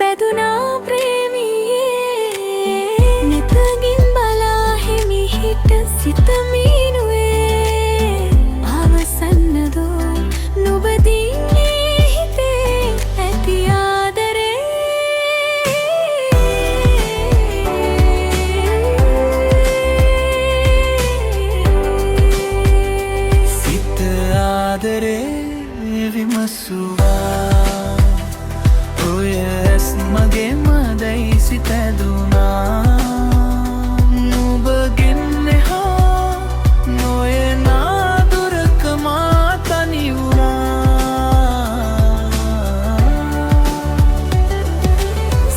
බැදුනා ප්‍රේමියේ නෙතගින් බලා හිමිහිට සිතමිනුවේ අවසන්නදෝ නුබදින්නේ හිතේ ඇති ආදරේ සිත ආදරේ විමසුවා ඔය ඇස් මගේ මදයි සිත ඇදුනා නුබගෙන් එහා නොයනා දුරක මා තනි වුණා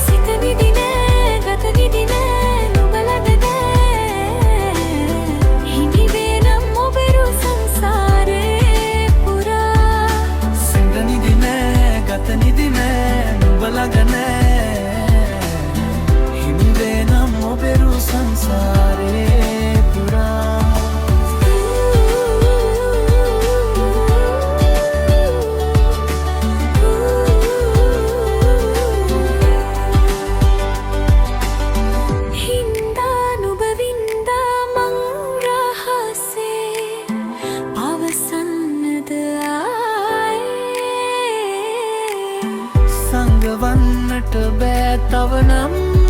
සිත නිදි නෑ ගත නිදි නෑ නුඹ ළඟ නෑ හිමි වේ නම් ඔබෙරු සංසාරේ පුරා සිත නිදි නෑ ගත නිදි නෑ නුඹ ළඟ නෑ හිමි වේ නම් ඔබෙරු සංසාරේ පුරා හින්දා නුඹ වින්දා මං රහසේ අවසන්නද ආයේ සංගවන්නට බෑ තව නම්